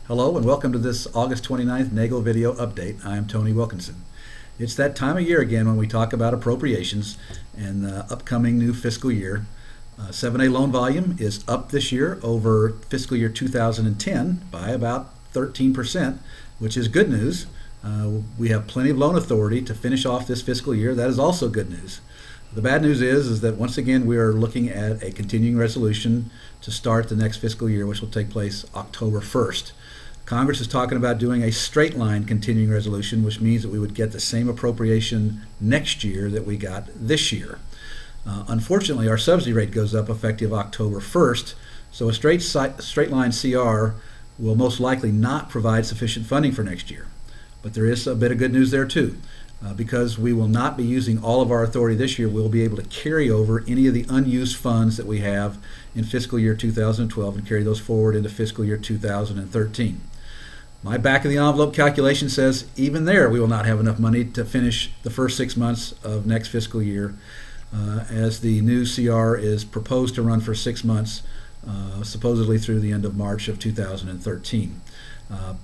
Hello and welcome to this August 29th NAGGL video update. I am Tony Wilkinson. It's that time of year again when we talk about appropriations and the upcoming new fiscal year. 7A loan volume is up this year over fiscal year 2010 by about 13%, which is good news. We have plenty of loan authority to finish off this fiscal year. That is also good news. The bad news is that once again we are looking at a continuing resolution to start the next fiscal year, which will take place October 1st. Congress is talking about doing a straight line continuing resolution, which means that we would get the same appropriation next year that we got this year. Unfortunately, our subsidy rate goes up effective October 1st, so a straight line CR will most likely not provide sufficient funding for next year. But there is a bit of good news there too. Because we will not be using all of our authority this year, we'll be able to carry over any of the unused funds that we have in fiscal year 2012 and carry those forward into fiscal year 2013. My back of the envelope calculation says even there we will not have enough money to finish the first 6 months of next fiscal year, as the new CR is proposed to run for 6 months, supposedly through the end of March of 2013.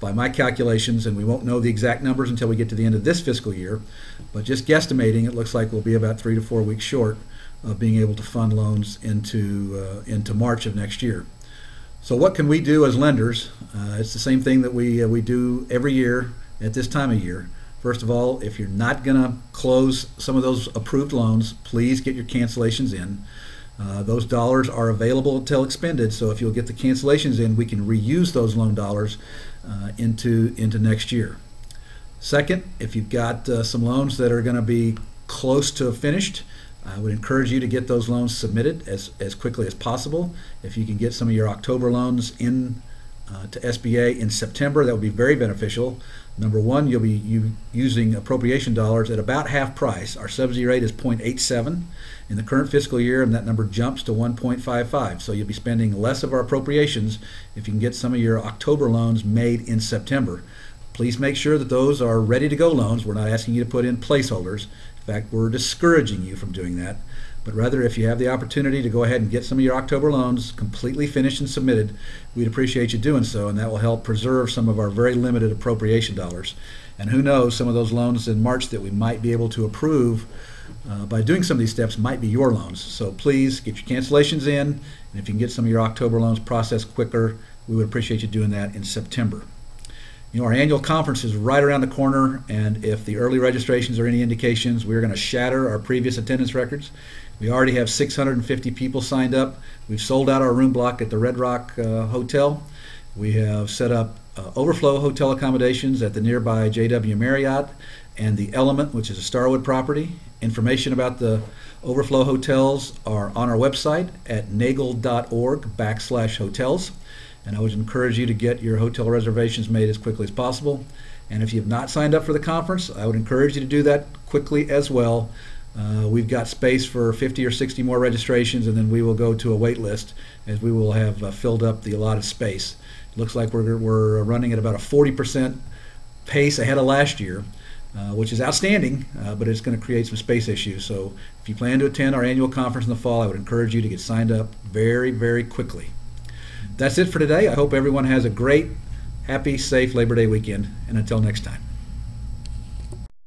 By my calculations, and we won't know the exact numbers until we get to the end of this fiscal year, but just guesstimating, it looks like we'll be about 3 to 4 weeks short of being able to fund loans into March of next year. So what can we do as lenders? It's the same thing that we do every year at this time of year. First of all, if you're not going to close some of those approved loans, please get your cancellations in. Those dollars are available until expended, so if you'll get the cancellations in, we can reuse those loan dollars into next year. Second, if you've got some loans that are going to be close to finished, I would encourage you to get those loans submitted as quickly as possible. If you can get some of your October loans in to SBA in September, that would be very beneficial. Number one, you'll be using appropriation dollars at about half price. Our subsidy rate is 0.87 in the current fiscal year, and that number jumps to 1.55. So you'll be spending less of our appropriations if you can get some of your October loans made in September. Please make sure that those are ready to go loans. We're not asking you to put in placeholders. In fact, we're discouraging you from doing that. But rather, if you have the opportunity to go ahead and get some of your October loans completely finished and submitted, we'd appreciate you doing so, and that will help preserve some of our very limited appropriation dollars. And who knows, some of those loans in March that we might be able to approve by doing some of these steps might be your loans. So please get your cancellations in, and if you can get some of your October loans processed quicker, we would appreciate you doing that in September. You know, our annual conference is right around the corner, and if the early registrations are any indications, we're going to shatter our previous attendance records. We already have 650 people signed up. We've sold out our room block at the Red Rock Hotel. We have set up overflow hotel accommodations at the nearby JW Marriott and the Element, which is a Starwood property. Information about the overflow hotels are on our website at naggle.org/hotels. And I would encourage you to get your hotel reservations made as quickly as possible. And if you have not signed up for the conference, I would encourage you to do that quickly as well. We've got space for 50 or 60 more registrations, and then we will go to a wait list as we will have filled up the allotted space. It looks like we're running at about a 40% pace ahead of last year, which is outstanding, but it's going to create some space issues. So if you plan to attend our annual conference in the fall, I would encourage you to get signed up very, very quickly. That's it for today. I hope everyone has a great, happy, safe Labor Day weekend, and until next time.